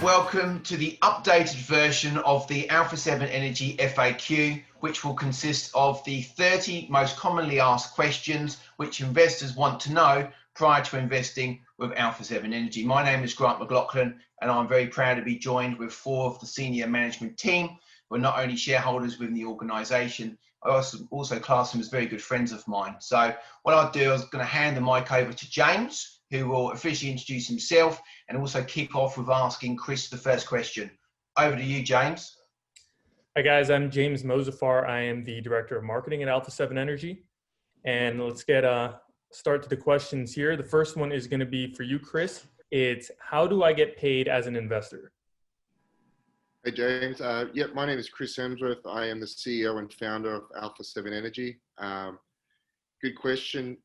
Welcome to the updated version of the Alpha 7 Energy FAQ, which will consist of the 30 most commonly asked questions which investors want to know prior to investing with Alpha 7 Energy. My name is Grant McLaughlin, and I'm very proud to be joined with 4 of the senior management team who are not only shareholders within the organisation, I also class them as very good friends of mine. So what I'll do is going to hand the mic over to James, who will officially introduce himself and also kick off with asking Chris the first question. Over to you, James. Hi guys, I'm James Mozafar. I am the Director of Marketing at Alpha 7 Energy. And let's get start to the questions here. The first one is going to be for you, Chris. It's how do I get paid as an investor? Hey James, my name is Chris Hemsworth. I am the CEO and founder of Alpha 7 Energy. Good question.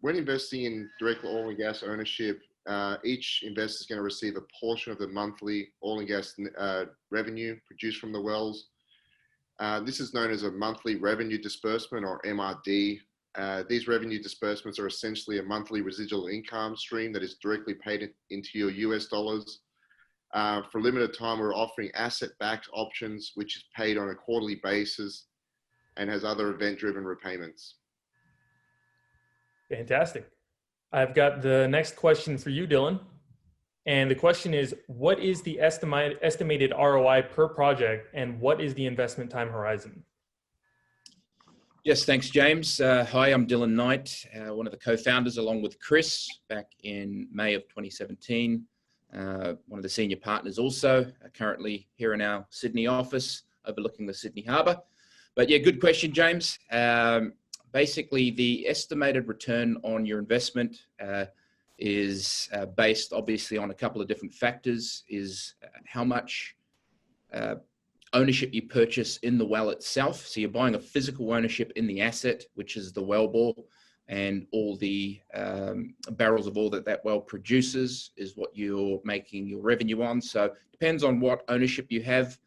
When investing in direct oil and gas ownership, each investor is going to receive a portion of the monthly oil and gas revenue produced from the wells. This is known as a monthly revenue disbursement, or MRD. These revenue disbursements are essentially a monthly residual income stream that is directly paid into your US dollars. For a limited time, we're offering asset-backed options, which is paid on a quarterly basis and has other event-driven repayments. Fantastic. I've got the next question for you, Dylan. And the question is, what is the estimated ROI per project, and what is the investment time horizon? Yes, thanks, James. Hi, I'm Dylan Knight, one of the co-founders along with Chris back in May of 2017. One of the senior partners also, currently here in our Sydney office overlooking the Sydney Harbour. But yeah, good question, James. Basically, the estimated return on your investment is based obviously on a couple of different factors, is how much ownership you purchase in the well itself. So you're buying a physical ownership in the asset, which is the well bore, and all the barrels of oil that well produces is what you're making your revenue on. So it depends on what ownership you have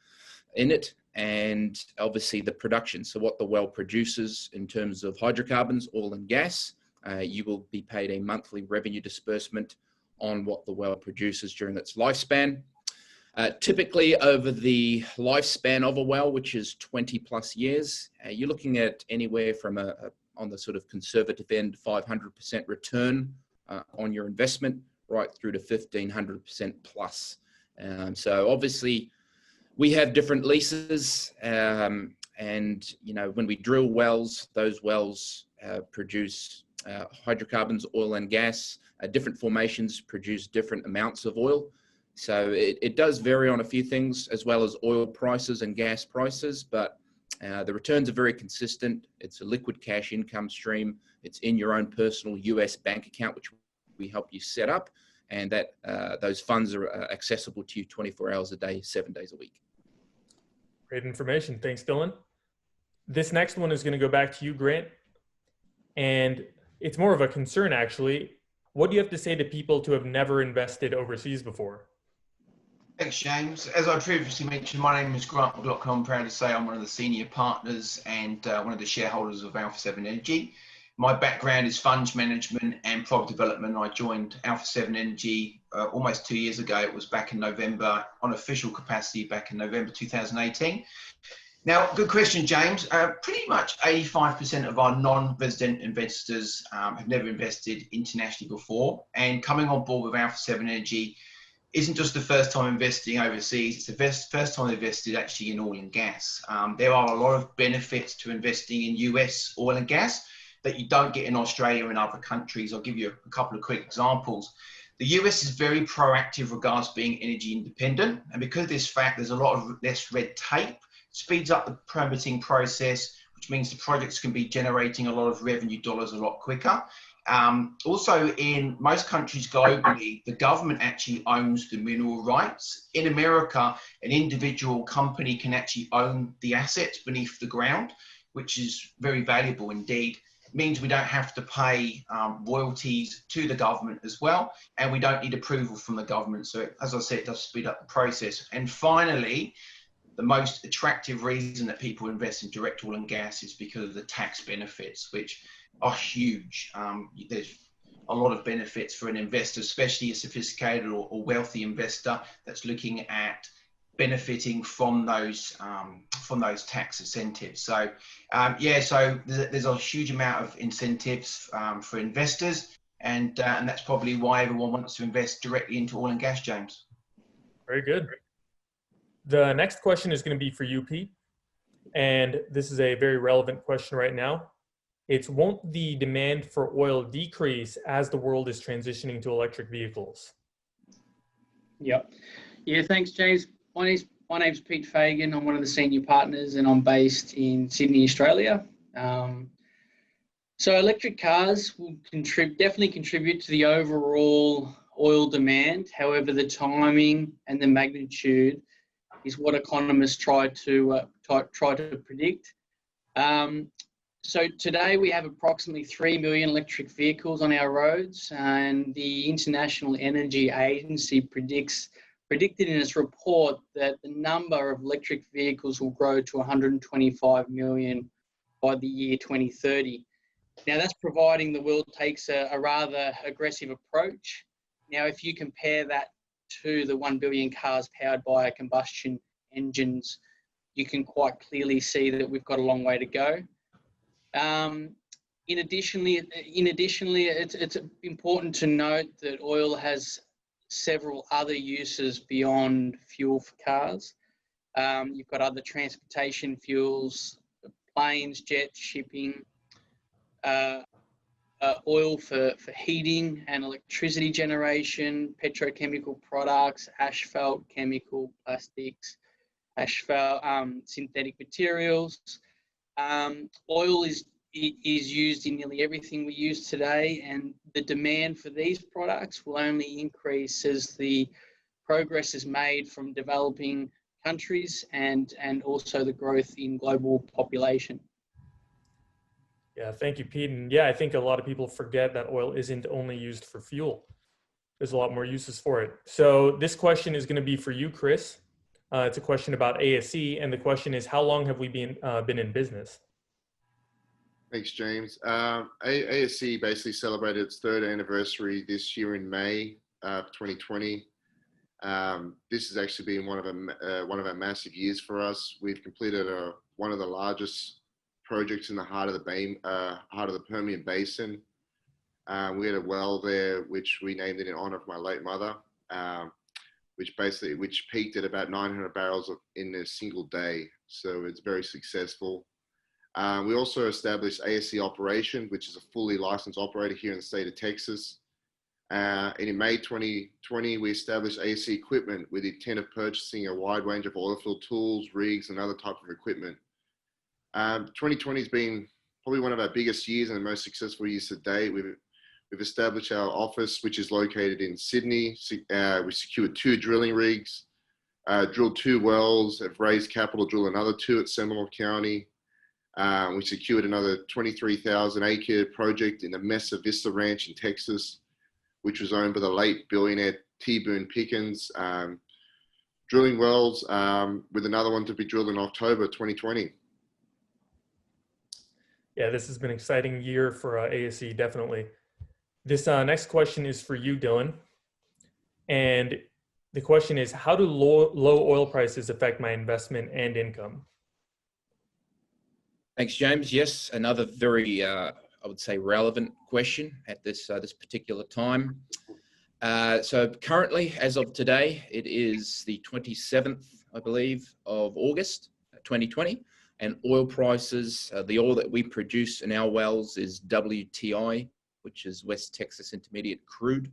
in it, and obviously the production. So what the well produces in terms of hydrocarbons, oil and gas, you will be paid a monthly revenue disbursement on what the well produces during its lifespan. Typically over the lifespan of a well, which is 20 plus years, you're looking at anywhere from on the sort of conservative end, 500% return on your investment, right through to 1500% plus. So obviously we have different leases, and you know, when we drill wells, those wells produce hydrocarbons, oil and gas. Different formations produce different amounts of oil. So it does vary on a few things, as well as oil prices and gas prices, but the returns are very consistent. It's a liquid cash income stream. It's in your own personal US bank account, which we help you set up, and that those funds are accessible to you 24 hours a day, 7 days a week. Great information. Thanks, Dylan. This next one is going to go back to you, Grant. And it's more of a concern, actually. What do you have to say to people who have never invested overseas before? Thanks, James. As I previously mentioned, my name is Grant McLaughlin. I'm proud to say I'm one of the senior partners and one of the shareholders of Alpha 7 Energy. My background is funds management and product development. I joined Alpha 7 Energy almost 2 years ago. It was back in November, on official capacity back in November 2018. Now, good question, James. Pretty much 85% of our non-resident investors have never invested internationally before. And coming on board with Alpha 7 Energy isn't just the first time investing overseas, it's the first time invested actually in oil and gas. There are a lot of benefits to investing in US oil and gas that you don't get in Australia and other countries. I'll give you a couple of quick examples. The US is very proactive regards being energy independent, and because of this fact, there's a lot of less red tape, speeds up the permitting process, which means the projects can be generating a lot of revenue dollars a lot quicker. Also, in most countries globally, the government actually owns the mineral rights. In America, an individual company can actually own the assets beneath the ground, which is very valuable indeed. It means we don't have to pay royalties to the government as well, and we don't need approval from the government. So as I said, it does speed up the process. And finally, the most attractive reason that people invest in direct oil and gas is because of the tax benefits, which are huge. There's a lot of benefits for an investor, especially a sophisticated or wealthy investor that's looking at benefiting from those tax incentives. So yeah, so there's a huge amount of incentives for investors, and that's probably why everyone wants to invest directly into oil and gas, James. Very good. The next question is going to be for you, Pete, and this is a very relevant question right now. It's, won't the demand for oil decrease as the world is transitioning to electric vehicles? Yep. Yeah, thanks, James. My name's Pete Fagan. I'm one of the senior partners, and I'm based in Sydney, Australia. So electric cars will definitely contribute to the overall oil demand. However, the timing and the magnitude is what economists try to predict. So today we have approximately 3 million electric vehicles on our roads, and the International Energy Agency predicted in its report that the number of electric vehicles will grow to 125 million by the year 2030. Now, that's providing the world takes a rather aggressive approach. Now, if you compare that to the 1 billion cars powered by combustion engines, you can quite clearly see that we've got a long way to go. Additionally, it's important to note that oil has several other uses beyond fuel for cars. You've got other transportation fuels, planes, jets, shipping, oil for heating and electricity generation, petrochemical products, asphalt, chemical, plastics, asphalt, synthetic materials. Oil is used in nearly everything we use today, and the demand for these products will only increase as the progress is made from developing countries and also the growth in global population. Yeah, thank you, Pete. And yeah, I think a lot of people forget that oil isn't only used for fuel. There's a lot more uses for it. So this question is going to be for you, Chris. It's a question about ASE, and the question is, how long have we been in business? Thanks, James. ASE basically celebrated its third anniversary this year in May of 2020. This has actually been one of our massive years for us. We've completed one of the largest projects in the heart of the Permian Basin. We had a well there, which we named it in honor of my late mother, which peaked at about 900 barrels in a single day. So it's very successful. We also established ASE Operation, which is a fully licensed operator here in the state of Texas. And in May 2020, we established ASE Equipment with the intent of purchasing a wide range of oilfield tools, rigs, and other types of equipment. 2020 has been probably one of our biggest years and the most successful years to date. We've established our office, which is located in Sydney. We secured 2 drilling rigs, drilled 2 wells, have raised capital to drill another 2 at Seminole County. We secured another 23,000 acre project in the Mesa Vista Ranch in Texas, which was owned by the late billionaire T. Boone Pickens. Drilling wells with another one to be drilled in October 2020. Yeah, this has been an exciting year for ASE, definitely. This next question is for you, Dylan. And the question is, how do low oil prices affect my investment and income? Thanks, James. Yes, another very, I would say, relevant question at this particular time. So currently, as of today, it is the 27th, I believe, of August 2020. And oil prices, the oil that we produce in our wells is WTI, which is West Texas Intermediate crude,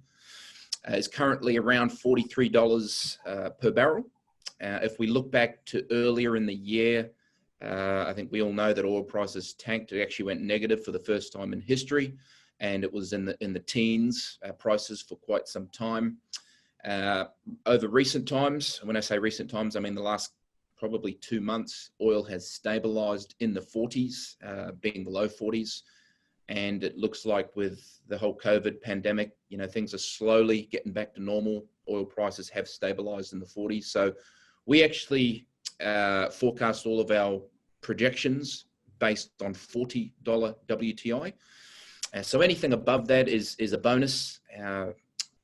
is currently around $43 per barrel. If we look back to earlier in the year, I think we all know that oil prices tanked. It actually went negative for the first time in history, and it was in the teens prices for quite some time. Over recent times, when I say recent times, I mean the last probably 2 months, oil has stabilized in the 40s, being the low 40s. And it looks like with the whole COVID pandemic, things are slowly getting back to normal. Oil prices have stabilized in the 40s. So we actually forecast all of our projections based on $40 WTI. So anything above that is a bonus.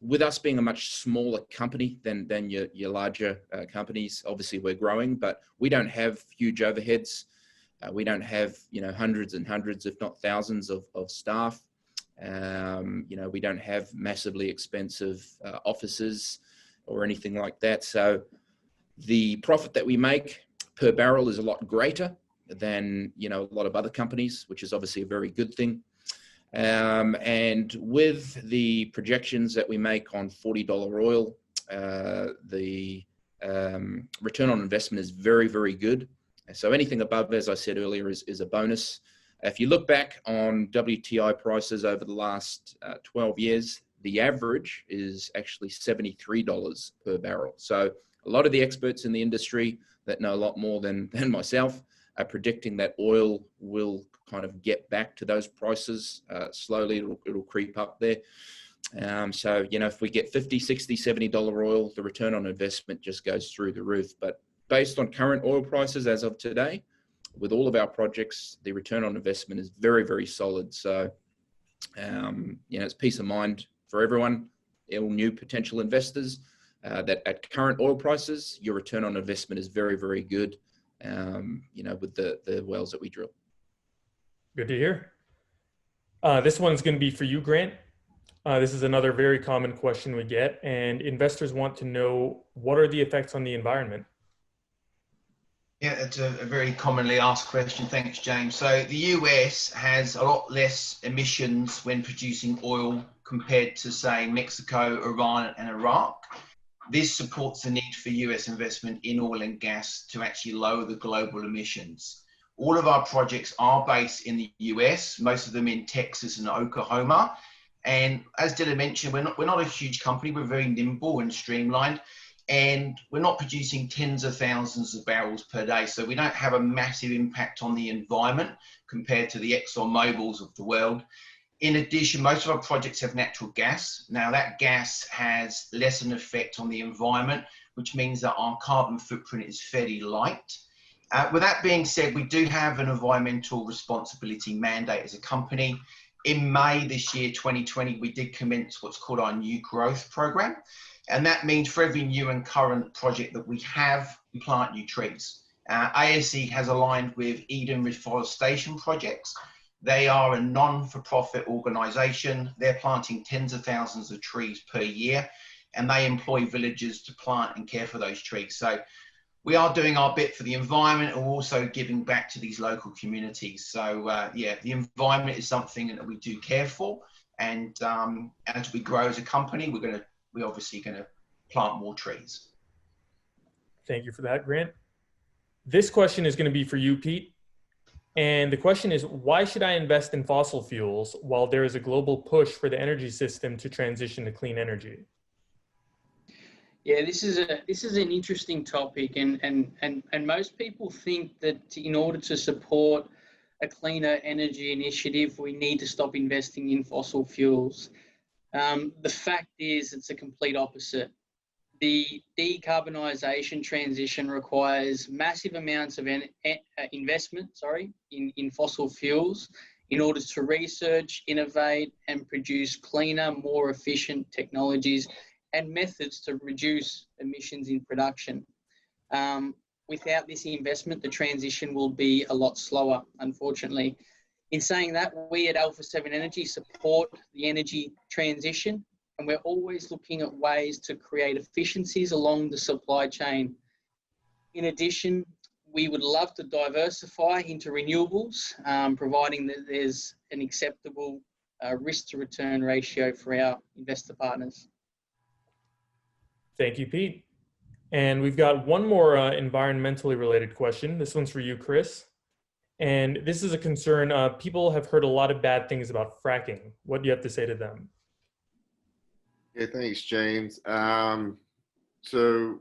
With us being a much smaller company than your larger companies, obviously we're growing, but we don't have huge overheads. We don't have, hundreds and hundreds, if not thousands of staff. We don't have massively expensive offices or anything like that. So the profit that we make per barrel is a lot greater than, a lot of other companies, which is obviously a very good thing. And with the projections that we make on $40 oil, the return on investment is very, very good. So anything above, as I said earlier, is a bonus. If you look back on WTI prices over the last 12 years, the average is actually $73 per barrel. So a lot of the experts in the industry that know a lot more than myself are predicting that oil will kind of get back to those prices slowly. It'll creep up there. So, if we get $50, $60, $70 oil, the return on investment just goes through the roof. But based on current oil prices as of today, with all of our projects, the return on investment is very, very solid. So, it's peace of mind for everyone, all new potential investors, that at current oil prices, your return on investment is very, very good, with the wells that we drill. Good to hear. This one's going to be for you, Grant. This is another very common question we get, and investors want to know, what are the effects on the environment? Yeah, it's a very commonly asked question. Thanks, James. So the US has a lot less emissions when producing oil compared to, say, Mexico, Iran, and Iraq. This supports the need for US investment in oil and gas to actually lower the global emissions. All of our projects are based in the US, most of them in Texas and Oklahoma. And as Dylan mentioned, we're not a huge company. We're very nimble and streamlined, and we're not producing tens of thousands of barrels per day. So we don't have a massive impact on the environment compared to the ExxonMobils of the world. In addition, most of our projects have natural gas. Now that gas has less an effect on the environment, which means that our carbon footprint is fairly light. With that being said, we do have an environmental responsibility mandate as a company. In May this year, 2020, we did commence what's called our new growth program. And that means for every new and current project that we have, we plant new trees. ASE has aligned with Eden Reforestation Projects. They are a non-for-profit organization. They're planting tens of thousands of trees per year, and they employ villagers to plant and care for those trees. So we are doing our bit for the environment and also giving back to these local communities. So yeah, the environment is something that we do care for. And as we grow as a company, we're obviously going to plant more trees. Thank you for that, Grant. This question is going to be for you, Pete. And the question is, why should I invest in fossil fuels while there is a global push for the energy system to transition to clean energy? Yeah, this is an interesting topic, and most people think that in order to support a cleaner energy initiative, we need to stop investing in fossil fuels. The fact is, it's a complete opposite. The decarbonisation transition requires massive amounts of investment, in fossil fuels in order to research, innovate, and produce cleaner, more efficient technologies and methods to reduce emissions in production. Without this investment, the transition will be a lot slower, unfortunately. In saying that, we at Alpha 7 Energy support the energy transition, and we're always looking at ways to create efficiencies along the supply chain. In addition, we would love to diversify into renewables, providing that there's an acceptable risk to return ratio for our investor partners. Thank you, Pete. And we've got one more environmentally related question. This one's for you, Chris. And this is a concern. People have heard a lot of bad things about fracking. What do you have to say to them? Yeah, thanks, James. So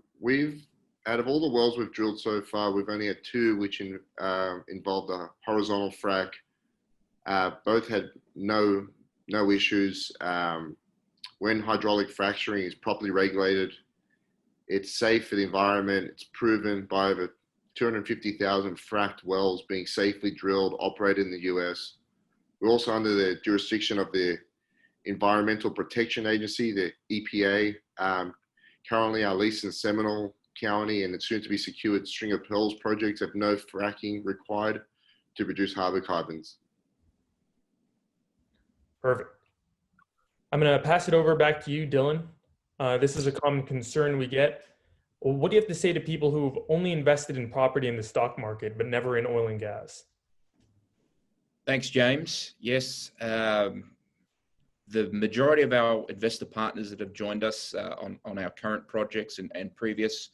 out of all the wells we've drilled so far, we've only had two which involved a horizontal frack. Both had no issues. When hydraulic fracturing is properly regulated, it's safe for the environment. It's proven by over 250,000 fracked wells being safely drilled, operated in the US. We're also under the jurisdiction of the Environmental Protection Agency, the EPA. Currently, our lease in Seminole County and its soon to be secured String of Pearls projects have no fracking required to produce hydrocarbons. Perfect. I'm going to pass it over back to you, Dylan. This is a common concern we get. What do you have to say to people who've only invested in property in the stock market, but never in oil and gas? Thanks, James. Yes, the majority of our investor partners that have joined us on our current projects and previous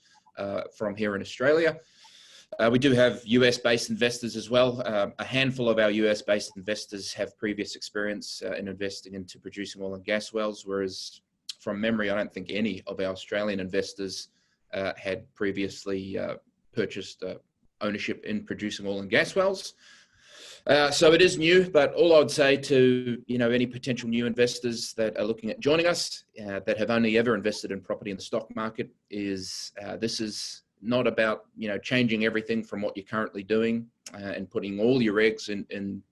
from here in Australia, we do have US-based investors as well. A handful of our US-based investors have previous experience in investing into producing oil and gas wells, whereas from memory, I don't think any of our Australian investors had previously purchased ownership in producing oil and gas wells. So it is new, but all I would say to any potential new investors that are looking at joining us that have only ever invested in property in the stock market is this is not about changing everything from what you're currently doing and putting all your eggs in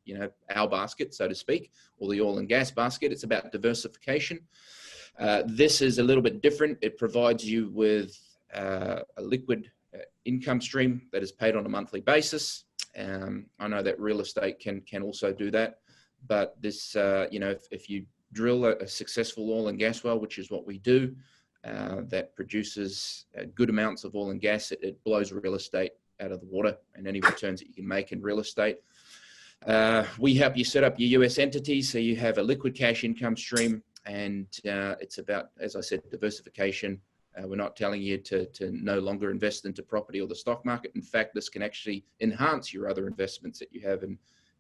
our basket, so to speak, or the oil and gas basket. It's about diversification. This is a little bit different. It provides you with a liquid income stream that is paid on a monthly basis. I know that real estate can also do that, but this, if you drill a successful oil and gas well, which is what we do, that produces good amounts of oil and gas, it blows real estate out of the water and any returns that you can make in real estate. We help you set up your US entities so you have a liquid cash income stream, and it's about, as I said, diversification. We're not telling you to no longer invest into property or the stock market. In fact, this can actually enhance your other investments that you have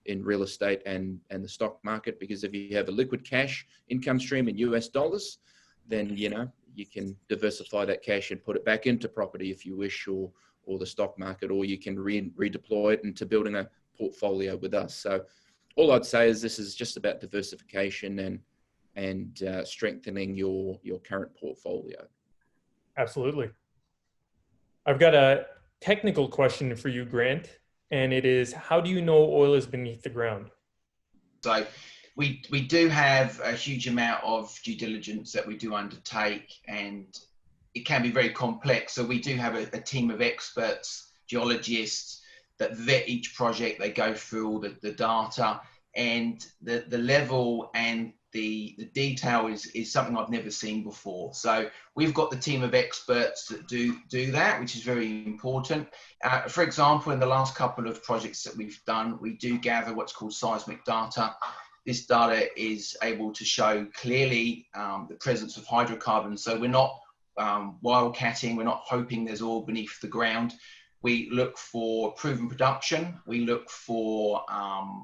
in real estate and the stock market, because if you have a liquid cash income stream in US dollars, then you can diversify that cash and put it back into property if you wish, or the stock market, or you can redeploy it into building a portfolio with us. So all I'd say is this is just about diversification and strengthening your current portfolio. Absolutely. I've got a technical question for you, Grant, and it is, how do you know oil is beneath the ground? So we do have a huge amount of due diligence that we do undertake, and it can be very complex. So we do have a team of experts, geologists, that vet each project. They go through all the data, and the level and the detail is something I've never seen before. So we've got the team of experts that do that, which is very important. For example, in the last couple of projects that we've done, we do gather what's called seismic data. This data is able to show clearly the presence of hydrocarbons. So we're not wildcatting, we're not hoping there's oil beneath the ground. We look for proven production. We look for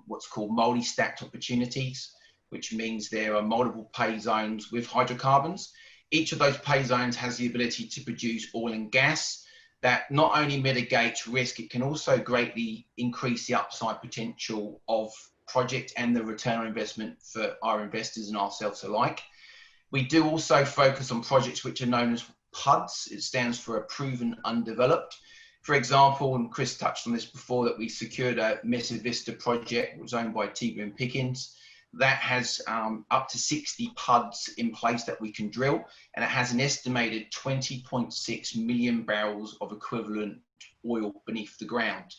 what's called multi-stacked opportunities, which means there are multiple pay zones with hydrocarbons. Each of those pay zones has the ability to produce oil and gas. That not only mitigates risk, it can also greatly increase the upside potential of project and the return on investment for our investors and ourselves alike. We do also focus on projects which are known as PUDs. It stands for a proven undeveloped. For example, and Chris touched on this before, that we secured a Mesa Vista project, which was owned by Teagle and Pickens. That has up to 60 PUDs in place that we can drill, and it has an estimated 20.6 million barrels of equivalent oil beneath the ground.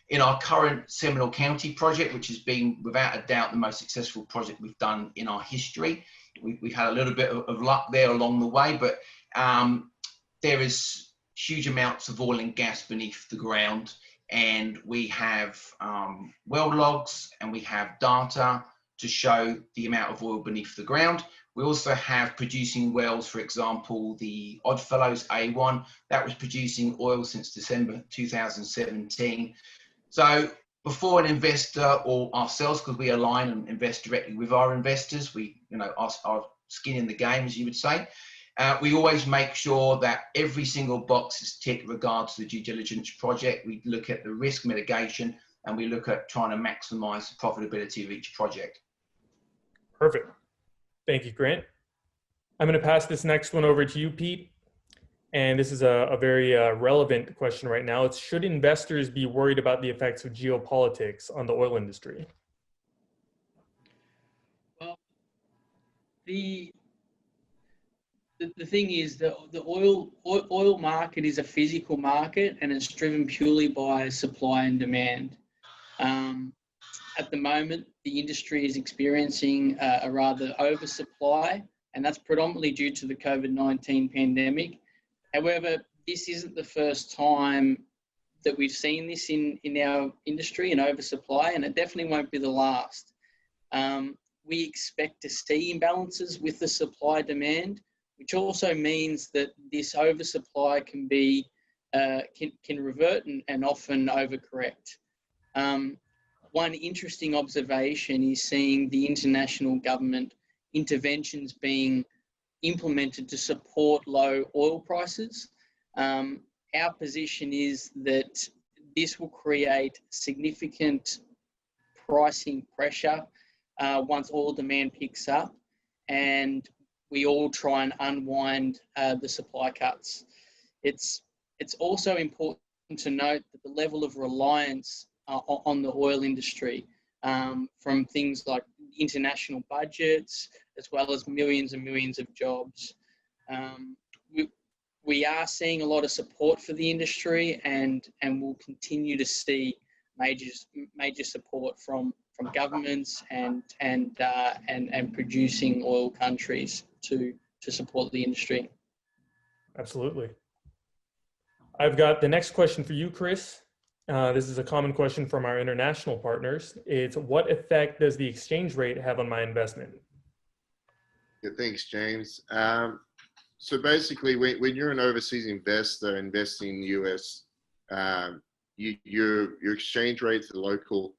In our current Seminole County project, which has been without a doubt the most successful project we've done in our history, we had a little bit of luck there along the way, but there is huge amounts of oil and gas beneath the ground, and we have well logs and we have data to show the amount of oil beneath the ground. We also have producing wells, for example, the Oddfellows A1, that was producing oil since December 2017. So before an investor or ourselves, because we align and invest directly with our investors, we, our skin in the game, as you would say, we always make sure that every single box is ticked regards to the due diligence project. We look at the risk mitigation, and we look at trying to maximize the profitability of each project. Perfect. Thank you, Grant. I'm going to pass this next one over to you, Pete. And this is a very relevant question right now. It's, should investors be worried about the effects of geopolitics on the oil industry? the thing is that the oil market is a physical market, and it's driven purely by supply and demand. At the moment, the industry is experiencing a rather oversupply, and that's predominantly due to the COVID-19 pandemic. However, this isn't the first time that we've seen this in our industry, an oversupply, and it definitely won't be the last. We expect to see imbalances with the supply demand, which also means that this oversupply can be can revert and often overcorrect. One interesting observation is seeing the international government interventions being implemented to support low oil prices. Our position is that this will create significant pricing pressure once oil demand picks up, and we all try and unwind the supply cuts. It's also important to note that the level of reliance on the oil industry from things like international budgets, as well as millions and millions of jobs. We are seeing a lot of support for the industry, and we'll continue to see major support from governments and producing oil countries to support the industry. Absolutely. I've got the next question for you, Chris. This is a common question from our international partners. It's, what effect does the exchange rate have on my investment? Yeah, thanks, James. So basically, when you're an overseas investor investing in the US, your exchange rate to the local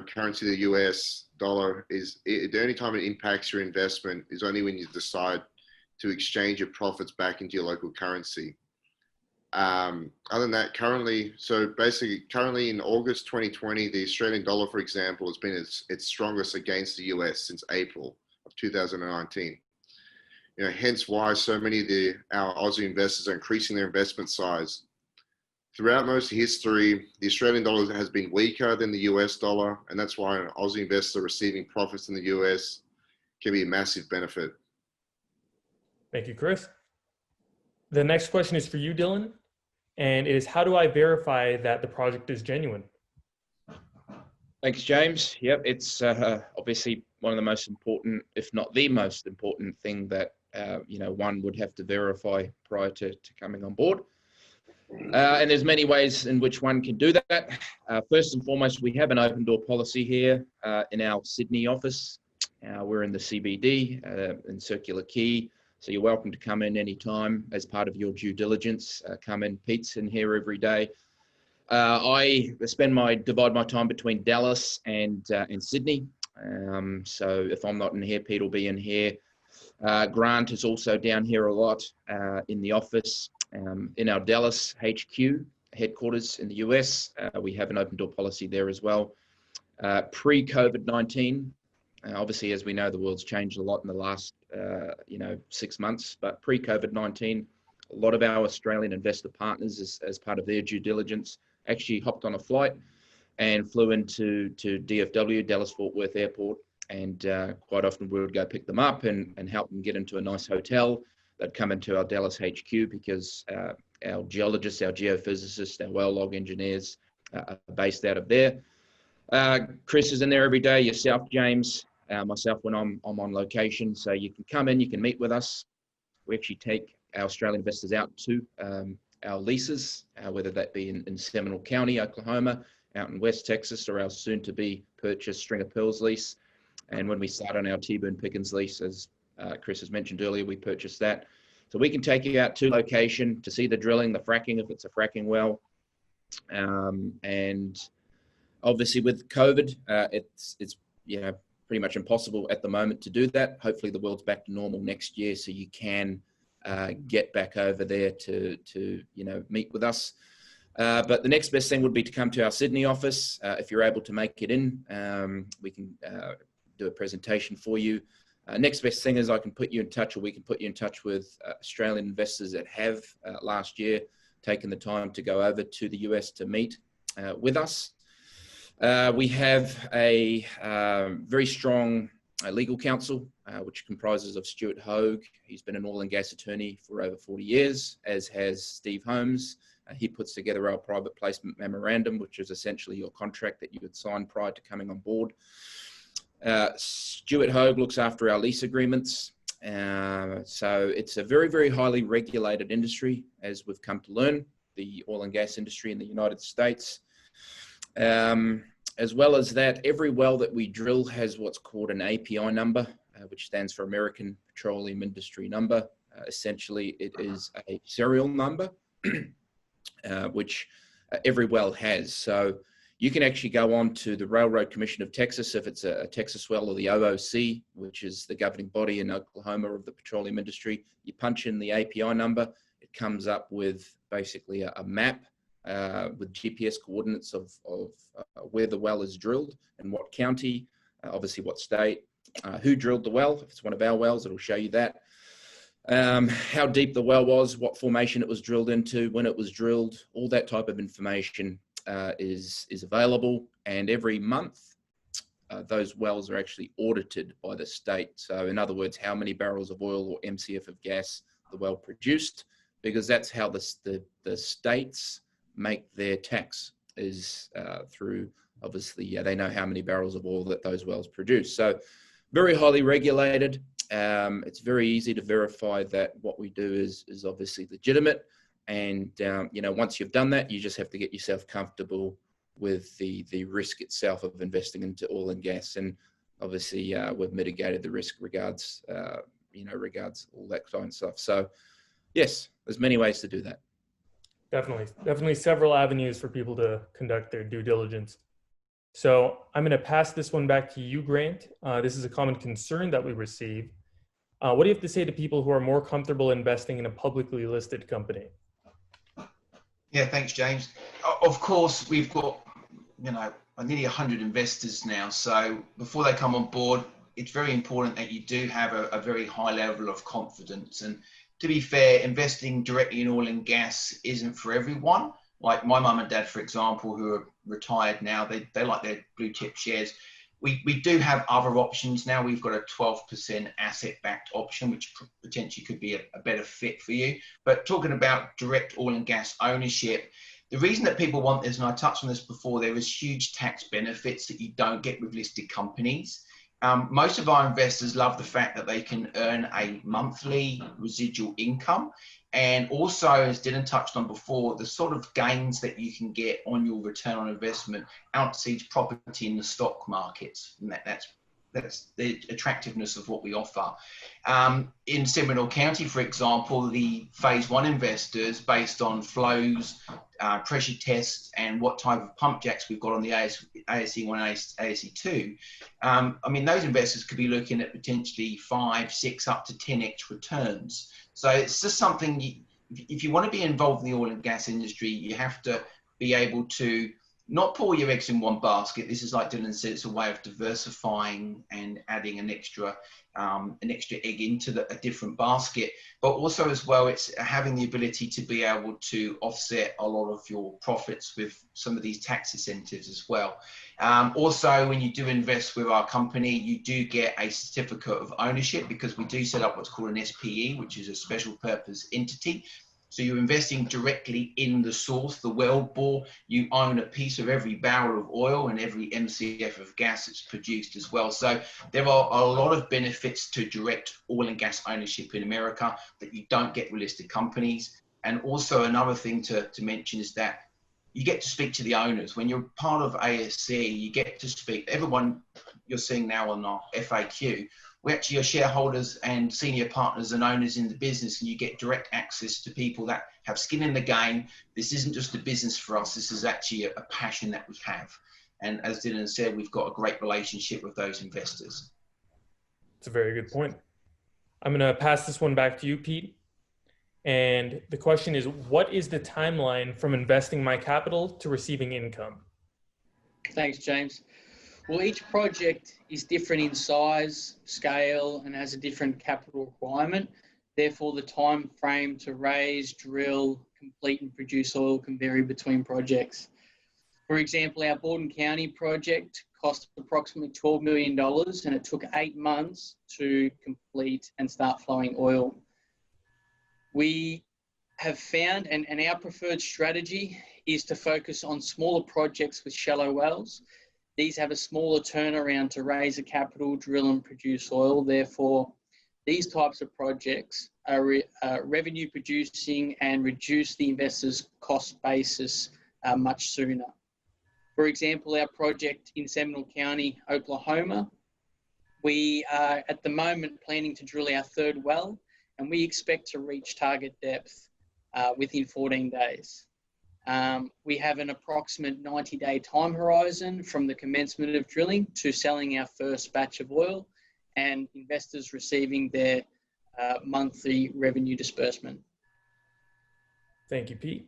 currency, the US dollar, is the only time it impacts your investment is only when you decide to exchange your profits back into your local currency. Other than that, currently in August 2020, the Australian dollar, for example, has been its strongest against the US since April of 2019. Hence why so many of our Aussie investors are increasing their investment size. Throughout most of history, the Australian dollar has been weaker than the US dollar, and that's why an Aussie investor receiving profits in the US can be a massive benefit. Thank you, Chris. The next question is for you, Dylan, and it is, how do I verify that the project is genuine? Thanks, James. Yep, it's obviously one of the most important, if not the most important thing that one would have to verify prior to coming on board. And there's many ways in which one can do that. First and foremost, we have an open door policy here in our Sydney office. We're in the CBD in Circular Quay, so you're welcome to come in anytime as part of your due diligence. Come in, Pete's in here every day. I divide my time between Dallas and Sydney. So if I'm not in here, Pete will be in here. Grant is also down here a lot in the office. In our Dallas HQ headquarters in the US, we have an open door policy there as well. Pre-COVID-19, obviously, as we know, the world's changed a lot in the last 6 months, but pre-COVID-19, a lot of our Australian investor partners, as part of their due diligence, actually hopped on a flight and flew into DFW, Dallas Fort Worth Airport, and quite often we would go pick them up and help them get into a nice hotel. They'd come into our Dallas HQ because our geologists, our geophysicists, our well log engineers are based out of there. Chris is in there every day, yourself, James, myself when I'm on location. So you can come in, you can meet with us. We actually take our Australian investors out to our leases, whether that be in Seminole County, Oklahoma, out in West Texas, or our soon-to-be purchased Stringer Pearls lease. And when we start on our T-Boone Pickens lease, as Chris has mentioned earlier, we purchased that. So we can take you out to location to see the drilling, the fracking, if it's a fracking well. And obviously with COVID, it's pretty much impossible at the moment to do that. Hopefully the world's back to normal next year, so you can get back over there to meet with us. But the next best thing would be to come to our Sydney office. If you're able to make it in, we can do a presentation for you. Next best thing is I can put you in touch, or we can put you in touch with Australian investors that have last year taken the time to go over to the US to meet with us. We have a very strong legal counsel, which comprises of Stuart Hogue. He's been an oil and gas attorney for over 40 years, as has Steve Holmes. He puts together our private placement memorandum, which is essentially your contract that you would sign prior to coming on board. Stuart Hogue looks after our lease agreements. So it's a very, very highly regulated industry, as we've come to learn, the oil and gas industry in the United States. As well as that, every well that we drill has what's called an API number, which stands for American Petroleum Industry Number. Essentially, it is a serial number, which every well has. So you can actually go on to the Railroad Commission of Texas if it's a Texas well, or the OOC, which is the governing body in Oklahoma of the petroleum industry. You punch in the API number, it comes up with basically a map with GPS coordinates of where the well is drilled and what county, obviously what state, who drilled the well. If it's one of our wells, it'll show you that. How deep the well was, what formation it was drilled into, when it was drilled, all that type of information is available. And every month, those wells are actually audited by the state. So in other words, how many barrels of oil or MCF of gas the well produced, because that's how the states make their tax, is through, obviously, they know how many barrels of oil that those wells produce. So very highly regulated. It's very easy to verify that what we do is obviously legitimate. And, once you've done that, you just have to get yourself comfortable with the risk itself of investing into oil and gas. And obviously we've mitigated the risk regards all that kind of stuff. So yes, there's many ways to do that. Definitely several avenues for people to conduct their due diligence. So I'm going to pass this one back to you, Grant. This is a common concern that we receive. What do you have to say to people who are more comfortable investing in a publicly listed company? Yeah, thanks, James. Of course, we've got, nearly 100 investors now. So before they come on board, it's very important that you do have a very high level of confidence. And to be fair, investing directly in oil and gas isn't for everyone. Like my mum and dad, for example, who are retired now, they like their blue chip shares. We do have other options now. We've got a 12% asset-backed option, which potentially could be a better fit for you. But talking about direct oil and gas ownership, the reason that people want this, and I touched on this before, there is huge tax benefits that you don't get with listed companies. Most of our investors love the fact that they can earn a monthly residual income. And also, as Dylan touched on before, the sort of gains that you can get on your return on investment outseeds property in the stock markets. And that's the attractiveness of what we offer. In Seminole County, for example, the phase one investors, based on flows, pressure tests, and what type of pump jacks we've got on the ASE1, ASE2, those investors could be looking at potentially 5, 6, up to 10x returns. So it's just something, if you want to be involved in the oil and gas industry, you have to be able to not pour your eggs in one basket. This is, like Dylan said, it's a way of diversifying and adding an extra egg into a different basket. But also as well, it's having the ability to be able to offset a lot of your profits with some of these tax incentives as well. Also, when you do invest with our company, you do get a certificate of ownership, because we do set up what's called an SPE, which is a special purpose entity. So you're investing directly in the source, the well bore. You own a piece of every barrel of oil and every MCF of gas that's produced as well. So there are a lot of benefits to direct oil and gas ownership in America that you don't get with listed companies. And also another thing to mention is that you get to speak to the owners. When you're part of ASE, you get to speak. Everyone you're seeing now on our FAQ, we actually are shareholders and senior partners and owners in the business, and you get direct access to people that have skin in the game. This isn't just a business for us. This is actually a passion that we have. And as Dylan said, we've got a great relationship with those investors. That's a very good point. I'm going to pass this one back to you, Pete. And the question is, what is the timeline from investing my capital to receiving income? Thanks, James. Well, each project is different in size, scale, and has a different capital requirement. Therefore, the time frame to raise, drill, complete, and produce oil can vary between projects. For example, our Borden County project cost approximately $12 million, and it took 8 months to complete and start flowing oil. We have found, and our preferred strategy is to focus on smaller projects with shallow wells. These have a smaller turnaround to raise the capital, drill and produce oil. Therefore, these types of projects are revenue producing and reduce the investor's cost basis much sooner. For example, our project in Seminole County, Oklahoma, we are at the moment planning to drill our 3rd well, and we expect to reach target depth within 14 days. We have an approximate 90-day time horizon from the commencement of drilling to selling our first batch of oil and investors receiving their monthly revenue disbursement. Thank you, Pete.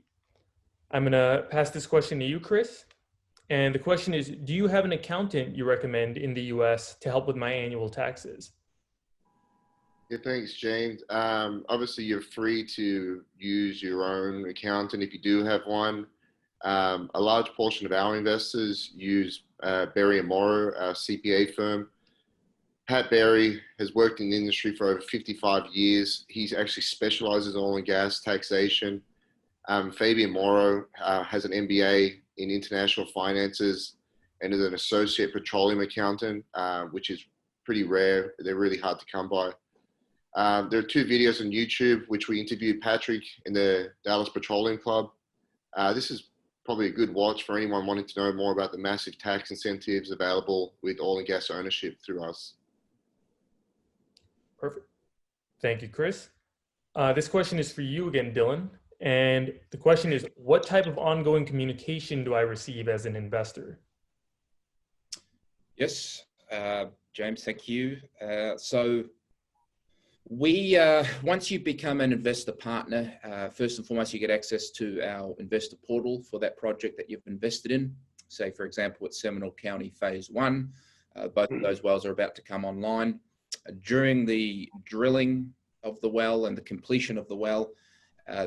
I'm going to pass this question to you, Chris. And the question is, do you have an accountant you recommend in the US to help with my annual taxes? Yeah, thanks, James. Obviously, you're free to use your own accountant if you do have one. A large portion of our investors use Berry & Morrow, our CPA firm. Pat Berry has worked in the industry for over 55 years. He actually specializes in oil and gas taxation. Fabian Morrow has an MBA in international finances and is an associate petroleum accountant, which is pretty rare. They're really hard to come by. There are 2 videos on YouTube, which we interviewed Patrick in the Dallas Petroleum Club. This is probably a good watch for anyone wanting to know more about the massive tax incentives available with oil and gas ownership through us. Perfect. Thank you, Chris. This question is for you again, Dylan. And the question is, what type of ongoing communication do I receive as an investor? Yes, James, thank you. So once you become an investor partner, first and foremost, you get access to our investor portal for that project that you've invested in. Say, for example, at Seminole County Phase 1, both of those wells are about to come online. During the drilling of the well and the completion of the well,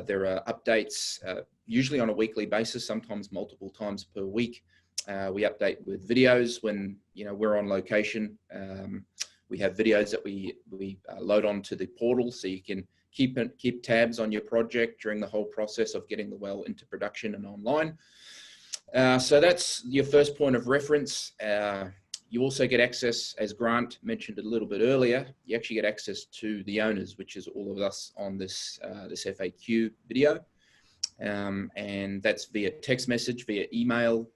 there are updates, usually on a weekly basis, sometimes multiple times per week. We update with videos when we're on location. We have videos that we load onto the portal, so you can keep tabs on your project during the whole process of getting the well into production and online. So that's your first point of reference. You also get access, as Grant mentioned a little bit earlier, you actually get access to the owners, which is all of us on this FAQ video. And that's via text message, via email.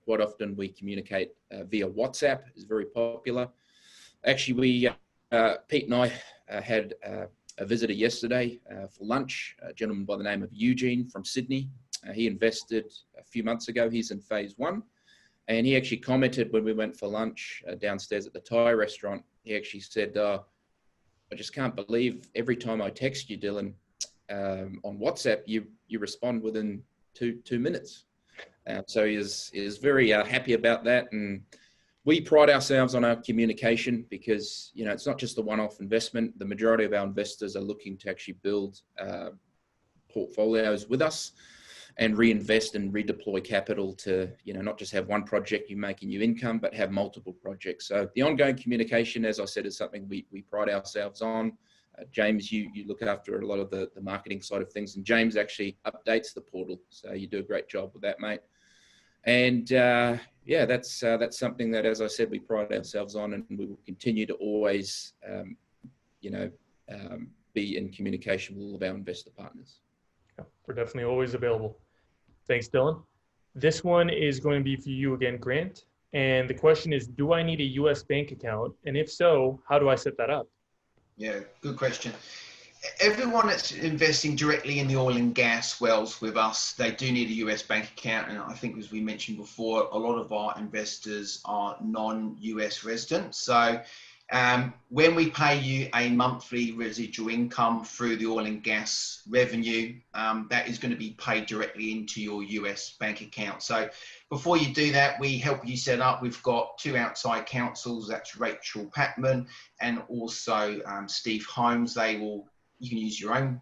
Quite often we communicate via WhatsApp, is very popular. Actually, Pete and I had a visitor yesterday for lunch, a gentleman by the name of Eugene from Sydney. He invested a few months ago. He's in Phase 1. And he actually commented when we went for lunch downstairs at the Thai restaurant. He actually said, I just can't believe every time I text you, Dylan, on WhatsApp, you respond within two minutes. So he is very happy about that. And we pride ourselves on our communication because, it's not just a one-off investment. The majority of our investors are looking to actually build portfolios with us and reinvest and redeploy capital to, not just have one project you make a new income, but have multiple projects. So the ongoing communication, as I said, is something we pride ourselves on. James, you look after a lot of the marketing side of things, and James actually updates the portal. So you do a great job with that, mate. And that's something that, as I said, we pride ourselves on, and we will continue to always, be in communication with all of our investor partners. Yeah, we're definitely always available. Thanks, Dylan. This one is going to be for you again, Grant. And the question is, do I need a US bank account? And if so, how do I set that up? Yeah, good question. Everyone that's investing directly in the oil and gas wells with us, they do need a US bank account. And I think, as we mentioned before, a lot of our investors are non-US residents. So when we pay you a monthly residual income through the oil and gas revenue, that is going to be paid directly into your US bank account. So before you do that, we help you set up. We've got 2 outside counsels. That's Rachel Patman and also Steve Holmes. You can use your own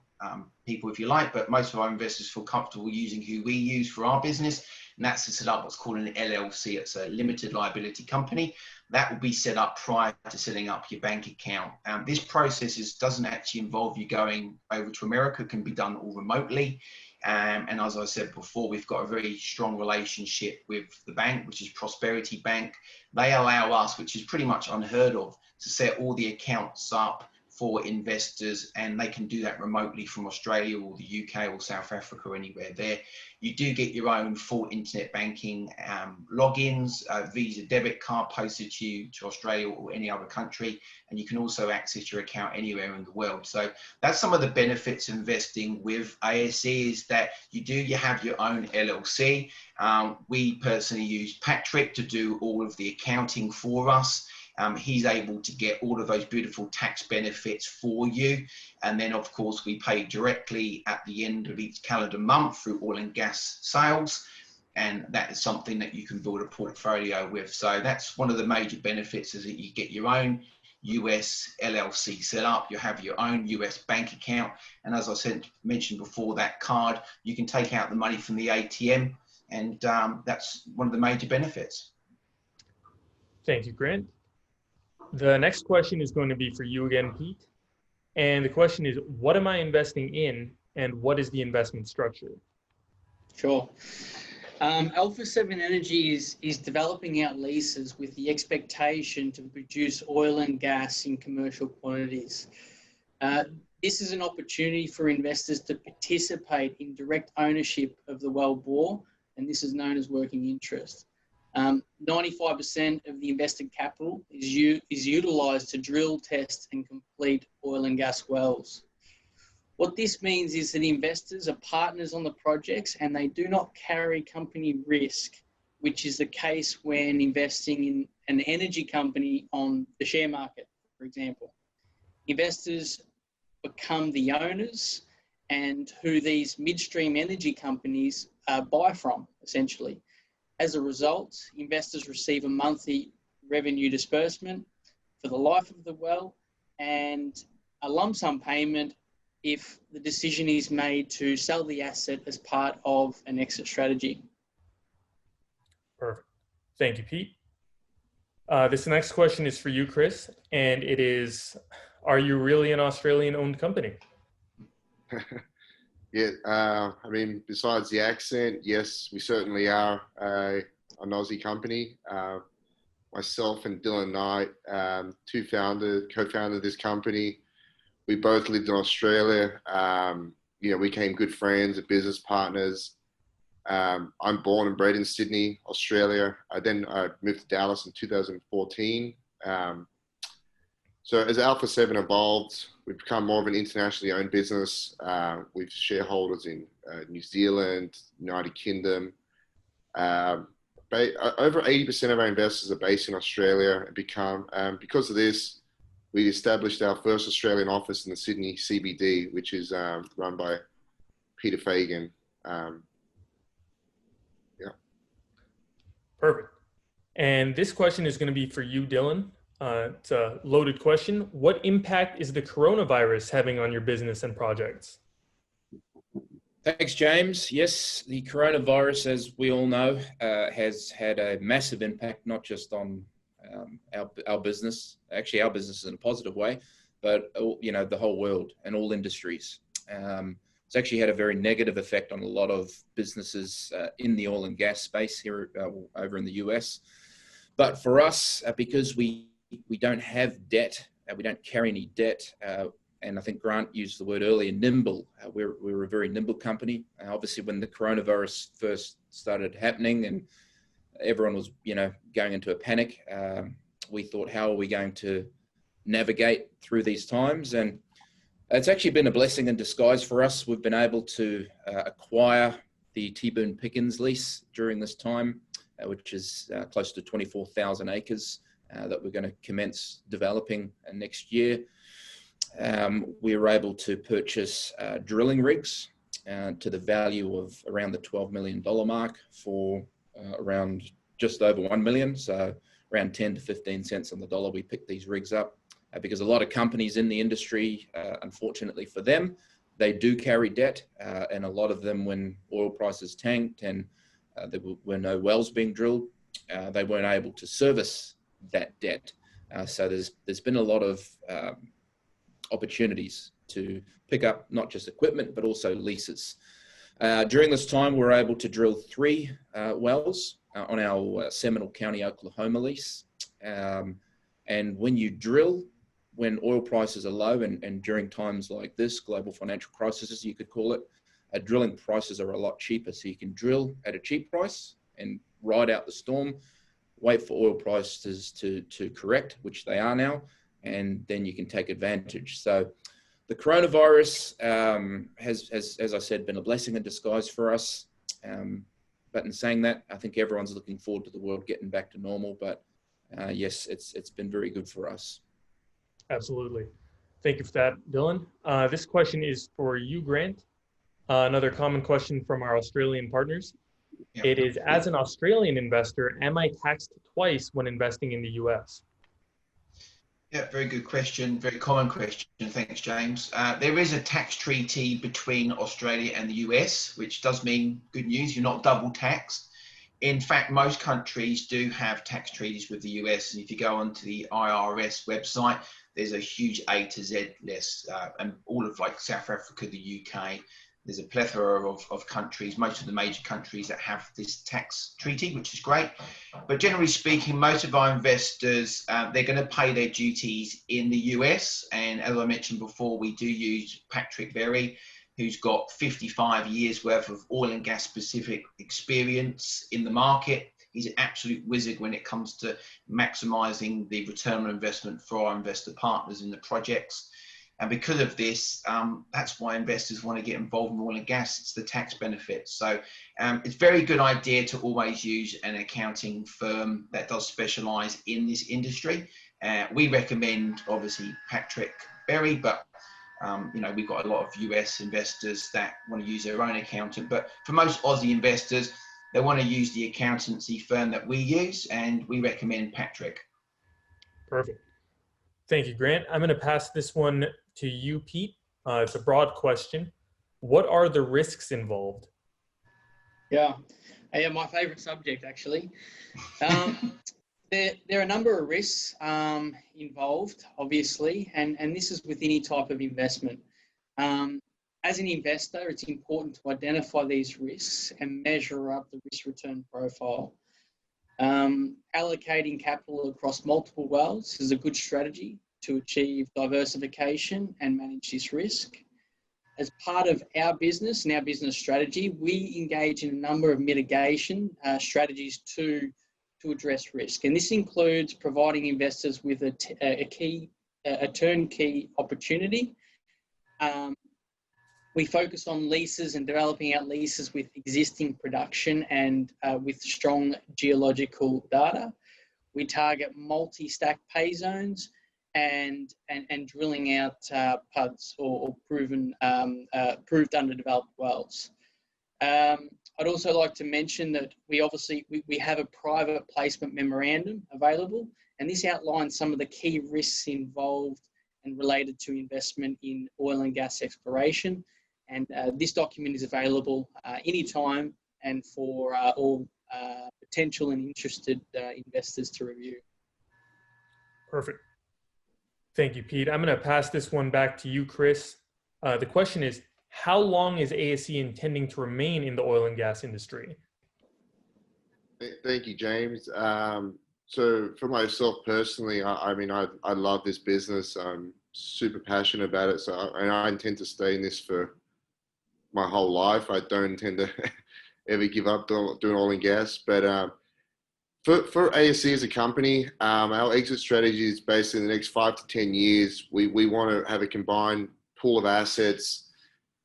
people if you like, but most of our investors feel comfortable using who we use for our business. and that's to set up what's called an LLC. It's a limited liability company. That will be set up prior to setting up your bank account. This process doesn't actually involve you going over to America. It can be done all remotely. And as I said before, we've got a very strong relationship with the bank, which is Prosperity Bank. They allow us, which is pretty much unheard of, to set all the accounts up for investors, and they can do that remotely from Australia or the UK or South Africa or anywhere there. You do get your own full internet banking logins, Visa debit card posted to you to Australia or any other country, and you can also access your account anywhere in the world. So that's some of the benefits of investing with ASE, is that you have your own LLC. We personally use Patrick to do all of the accounting for us. He's able to get all of those beautiful tax benefits for you. And then, of course, we pay directly at the end of each calendar month through oil and gas sales. And that is something that you can build a portfolio with. So that's one of the major benefits, is that you get your own US LLC set up, you have your own US bank account. And as I mentioned before, that card, you can take out the money from the ATM. And that's one of the major benefits. Thank you, Grant. The next question is going to be for you again, Pete. And the question is, what am I investing in, and what is the investment structure? Sure. Alpha 7 Energy is developing out leases with the expectation to produce oil and gas in commercial quantities. This is an opportunity for investors to participate in direct ownership of the wellbore, and this is known as working interest. 95% of the invested capital is utilised to drill, test and complete oil and gas wells. What this means is that investors are partners on the projects and they do not carry company risk, which is the case when investing in an energy company on the share market, for example. Investors become the owners and who these midstream energy companies buy from, essentially. As a result, investors receive a monthly revenue disbursement for the life of the well and a lump sum payment if the decision is made to sell the asset as part of an exit strategy. Perfect. Thank you, Pete. This next question is for you, Chris, and it is, are you really an Australian-owned company? Yeah, I mean, besides the accent, yes, we certainly are an Aussie company. Myself and Dylan Knight, co-founded this company. We both lived in Australia. We became good friends and business partners. I'm born and bred in Sydney, Australia. I moved to Dallas in 2014. So as Alpha 7 evolved, we've become more of an internationally owned business with shareholders in New Zealand, United Kingdom. Over 80% of our investors are based in Australia. And because of this, we established our first Australian office in the Sydney CBD, which is run by Peter Fagan. Perfect. And this question is going to be for you, Dylan. It's a loaded question. What impact is the coronavirus having on your business and projects? Thanks, James. Yes, the coronavirus, as we all know, has had a massive impact, not just on our business. Actually, our business in a positive way, but the whole world and all industries. It's actually had a very negative effect on a lot of businesses in the oil and gas space here over in the US. But for us, because we don't have debt, we don't carry any debt, and I think Grant used the word earlier, nimble. We're a very nimble company. Obviously, when the coronavirus first started happening and everyone was, going into a panic, we thought, how are we going to navigate through these times? And it's actually been a blessing in disguise for us. We've been able to acquire the T-Boone Pickens lease during this time, which is close to 24,000 acres that we're going to commence developing next year. We were able to purchase drilling rigs to the value of around the $12 million mark for around just over $1 million. So around 10 to 15 cents on the dollar, we picked these rigs up because a lot of companies in the industry, unfortunately for them, they do carry debt, and a lot of them, when oil prices tanked and there were no wells being drilled. They weren't able to service that debt. So there's been a lot of opportunities to pick up not just equipment, but also leases. During this time, we were able to drill 3 wells on our Seminole County, Oklahoma lease. And when you drill, when oil prices are low and during times like this, global financial crisis, you could call it, drilling prices are a lot cheaper. So you can drill at a cheap price and ride out the storm, wait for oil prices to correct, which they are now, and then you can take advantage. So the coronavirus has, as I said, been a blessing in disguise for us. But in saying that, I think everyone's looking forward to the world getting back to normal. But yes, it's been very good for us. Absolutely. Thank you for that, Dylan. This question is for you, Grant. Another common question from our Australian partners. Yeah. It is, as an Australian investor, am I taxed twice when investing in the US? Yeah, very good question. Very common question. Thanks, James. There is a tax treaty between Australia and the US, which does mean good news. You're not double taxed. In fact, most countries do have tax treaties with the US. And if you go onto the IRS website, there's a huge A to Z list, and all of like South Africa, the UK. There's a plethora of countries, most of the major countries that have this tax treaty, which is great. But generally speaking, most of our investors, they're going to pay their duties in the US. And as I mentioned before, we do use Patrick Berry, who's got 55 years worth of oil and gas specific experience in the market. He's an absolute wizard when it comes to maximizing the return on investment for our investor partners in the projects. And because of this, that's why investors want to get involved in oil and gas. It's the tax benefits. So it's a very good idea to always use an accounting firm that does specialize in this industry. We recommend, obviously, Patrick Berry, but you know, we've got a lot of US investors that want to use their own accountant. But for most Aussie investors, they want to use the accountancy firm that we use, and we recommend Patrick. Perfect. Thank you, Grant. I'm going to pass this one to you, Pete. It's a broad question. What are the risks involved? Yeah, my favorite subject, actually. There are a number of risks involved, obviously, and this is with any type of investment. As an investor, it's important to identify these risks and measure up the risk-return profile. Allocating capital across multiple wells is a good strategy to achieve diversification and manage this risk. As part of our business and our business strategy, we engage in a number of mitigation strategies to address risk. And this includes providing investors with a turnkey opportunity. We focus on leases and developing out leases with existing production and with strong geological data. We target multi-stack pay zones and drilling out PUDs or proved underdeveloped wells. I'd also like to mention that we have a private placement memorandum available, and this outlines some of the key risks involved and related to investment in oil and gas exploration. And this document is available anytime and for all potential and interested investors to review. Perfect. Thank you, Pete. I'm going to pass this one back to you, Chris. The question is, how long is ASE intending to remain in the oil and gas industry? Thank you, James. So for myself personally, I love this business. I'm super passionate about it. So I intend to stay in this for my whole life. I don't intend to ever give up doing oil and gas. But for ASE as a company, our exit strategy is basically in the next 5 to 10 years. We want to have a combined pool of assets,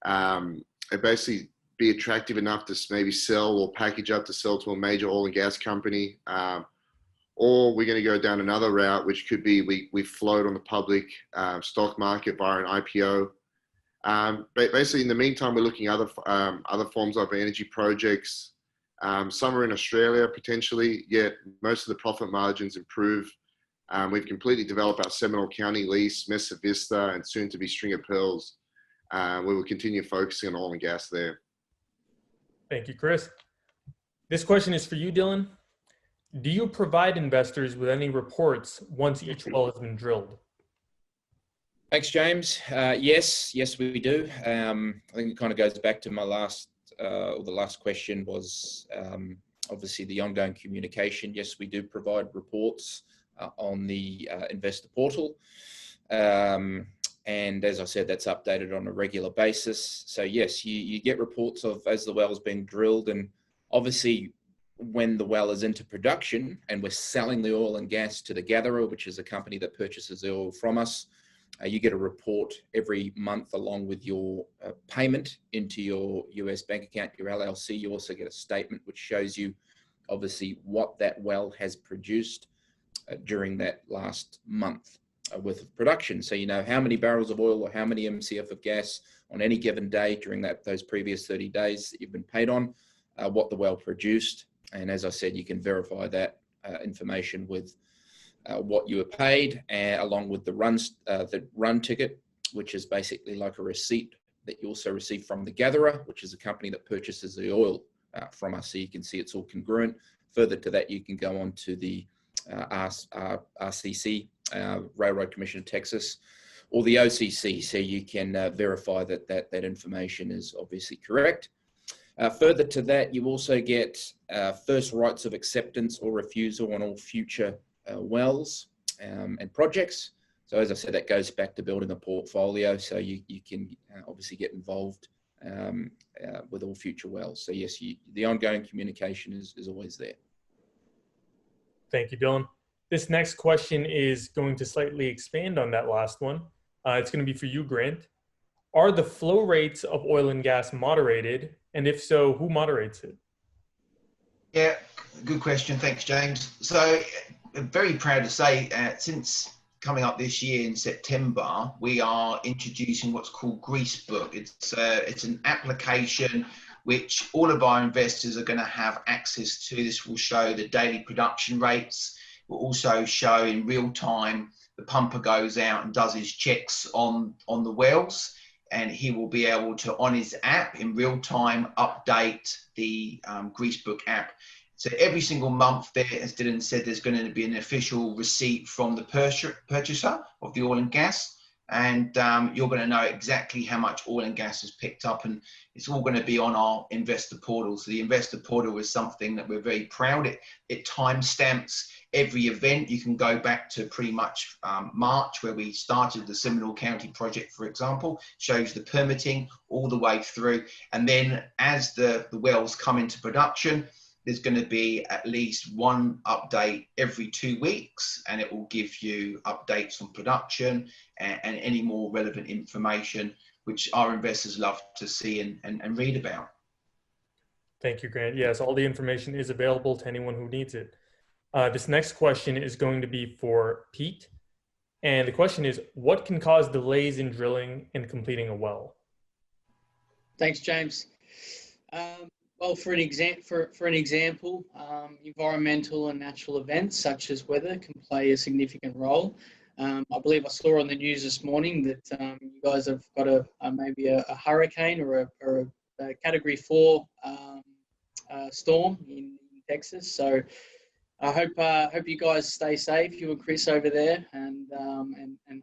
and basically be attractive enough to maybe sell or package up to sell to a major oil and gas company. Or we're going to go down another route, which could be we float on the public stock market via an IPO. But basically, in the meantime, we're looking at other forms of energy projects. Some are in Australia potentially, yet most of the profit margins improve. We've completely developed our Seminole County lease, Mesa Vista, and soon to be String of Pearls. We will continue focusing on oil and gas there. Thank you, Chris. This question is for you, Dylan. Do you provide investors with any reports once each well has been drilled? Thanks, James. Yes, we do. I think it kind of goes back to my last, or the last question was obviously the ongoing communication. Yes, we do provide reports on the investor portal. And as I said, that's updated on a regular basis. So yes, you get reports of as the well is being drilled, and obviously when the well is into production and we're selling the oil and gas to the gatherer, which is a company that purchases the oil from us, you get a report every month along with your payment into your US bank account, your LLC. You also get a statement which shows you obviously what that well has produced during that last month worth of production. So you know how many barrels of oil or how many MCF of gas on any given day during those previous 30 days that you've been paid on, what the well produced. And as I said, you can verify that information with what you were paid, along with the run ticket, which is basically like a receipt that you also receive from the gatherer, which is a company that purchases the oil from us. So you can see it's all congruent. Further to that, you can go on to the RCC, Railroad Commission of Texas, or the OCC, so you can verify that information is obviously correct. Further to that, you also get first rights of acceptance or refusal on all future wells and projects. So as I said, that goes back to building a portfolio, so you can obviously get involved with all future wells. So yes, the ongoing communication is always there. Thank you, Dylan. This next question is going to slightly expand on that last one. It's going to be for you, Grant. Are the flow rates of oil and gas moderated? And if so, who moderates it? Yeah, good question. Thanks, James. So I'm very proud to say since coming up this year in September, we are introducing what's called Grease Book. It's an application which all of our investors are going to have access to. This will show the daily production rates. It will also show in real time the pumper goes out and does his checks on the wells, and he will be able to, on his app in real time, update the Grease Book app. So every single month there, as Dylan said, there's going to be an official receipt from the purchaser of the oil and gas. And you're going to know exactly how much oil and gas is picked up, and it's all going to be on our investor portal. So the investor portal is something that we're very proud of. It timestamps every event. You can go back to pretty much March, where we started the Seminole County project, for example, shows the permitting all the way through. And then as the wells come into production, there's going to be at least one update every 2 weeks, and it will give you updates on production and any more relevant information, which our investors love to see and read about. Thank you, Grant. Yes, all the information is available to anyone who needs it. This next question is going to be for Pete. And the question is, what can cause delays in drilling and completing a well? Thanks, James. Well, for an example, environmental and natural events such as weather can play a significant role. I believe I saw on the news this morning that you guys have got maybe a hurricane or a Category 4 storm in Texas. So I hope you guys stay safe, you and Chris over there, and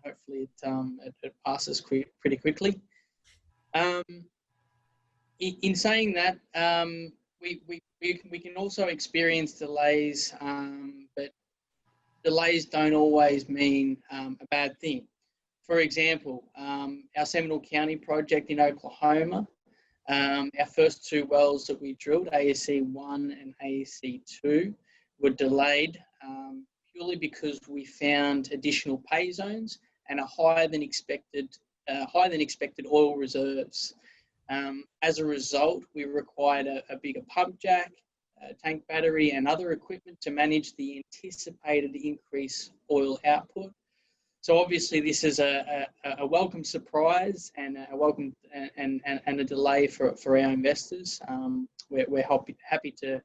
hopefully it passes pretty quickly. In saying that, we can also experience delays, but delays don't always mean a bad thing. For example, our Seminole County project in Oklahoma, our first 2 wells that we drilled, ASE 1 and ASE 2, were delayed purely because we found additional pay zones and a higher than expected oil reserves. As a result, we required a bigger pump jack, tank battery, and other equipment to manage the anticipated increased oil output. So obviously, this is a welcome surprise and a welcome and a delay for our investors. We're happy to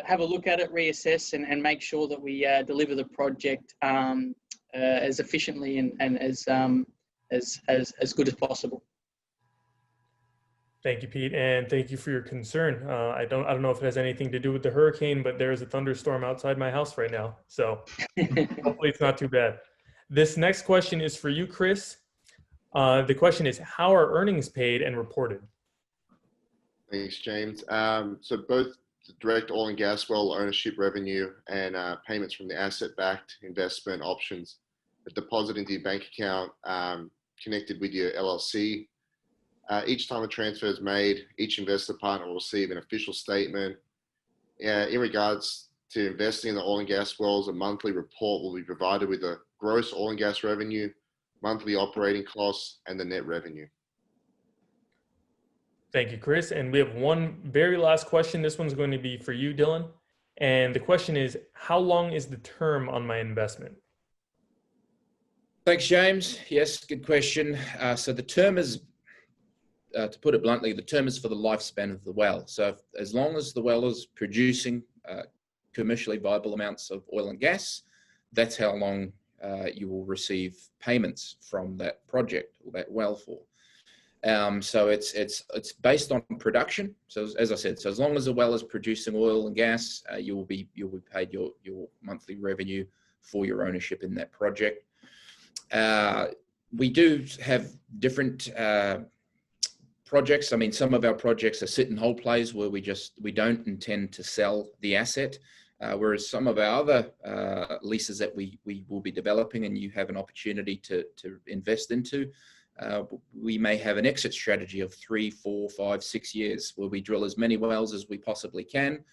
have a look at it, reassess, and make sure that we deliver the project as efficiently and as good as possible. Thank you, Pete, and thank you for your concern. I don't know if it has anything to do with the hurricane, but there is a thunderstorm outside my house right now, so hopefully it's not too bad. This next question is for you, Chris. The question is, how are earnings paid and reported? Thanks, James. So both the direct oil and gas well ownership revenue and payments from the asset-backed investment options are deposited into your bank account connected with your LLC. Each time a transfer is made, each investor partner will receive an official statement. In regards to investing in the oil and gas wells, a monthly report will be provided with the gross oil and gas revenue, monthly operating costs, and the net revenue. Thank you, Chris. And we have one very last question. This one's going to be for you, Dylan. And the question is, how long is the term on my investment? Thanks, James. Yes, good question. So the term is, to put it bluntly, the term is for the lifespan of the well. So as long as the well is producing commercially viable amounts of oil and gas, that's how long you will receive payments from that project or that well for. So it's based on production. So as I said, so as long as the well is producing oil and gas, you'll be paid your monthly revenue for your ownership in that project. We do have different projects. I mean, some of our projects are sit and hold plays where we don't intend to sell the asset, whereas some of our other leases that we will be developing and you have an opportunity to invest into, we may have an exit strategy of 3, 4, 5, 6 years where we drill as many wells as we possibly can.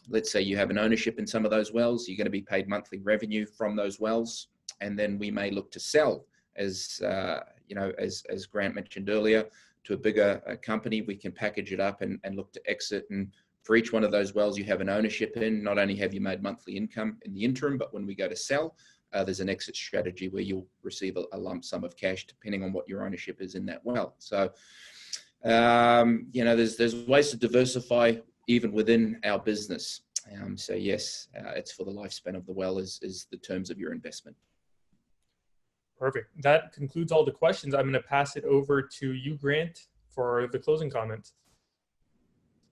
Let's say you have an ownership in some of those wells, you're going to be paid monthly revenue from those wells, and then we may look to sell, as as Grant mentioned earlier, to a bigger company. We can package it up and look to exit. And for each one of those wells you have an ownership in, not only have you made monthly income in the interim, but when we go to sell, there's an exit strategy where you'll receive a lump sum of cash depending on what your ownership is in that well. So, there's ways to diversify even within our business. So yes, it's for the lifespan of the well is the terms of your investment. Perfect. That concludes all the questions. I'm going to pass it over to you, Grant, for the closing comments.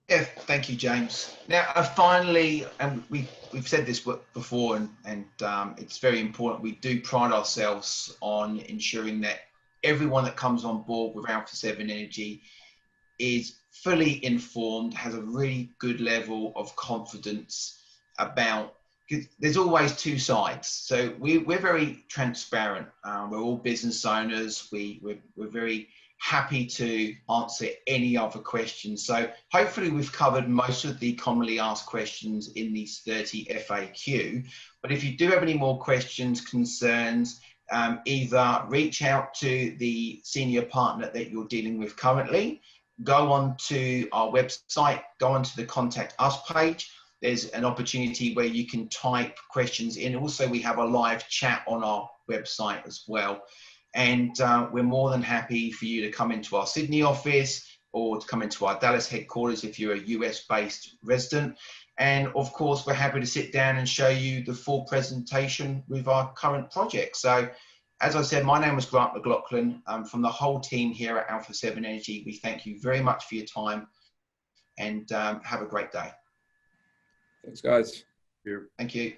Yeah, thank you, James. Now, finally, and we've said this before, and it's very important. We do pride ourselves on ensuring that everyone that comes on board with Alpha 7 Energy is fully informed, has a really good level of confidence about. There's always two sides. So we're very transparent. We're all business owners. We're very happy to answer any other questions. So hopefully we've covered most of the commonly asked questions in these 30 FAQ. But if you do have any more questions, concerns, either reach out to the senior partner that you're dealing with currently, go on to our website, go onto the Contact Us page. There's an opportunity where you can type questions in. Also, we have a live chat on our website as well. And we're more than happy for you to come into our Sydney office or to come into our Dallas headquarters if you're a US-based resident. And of course, we're happy to sit down and show you the full presentation with our current project. So as I said, my name is Grant McLaughlin. From the whole team here at Alpha 7 Energy, we thank you very much for your time and have a great day. Thanks, guys. Thank you.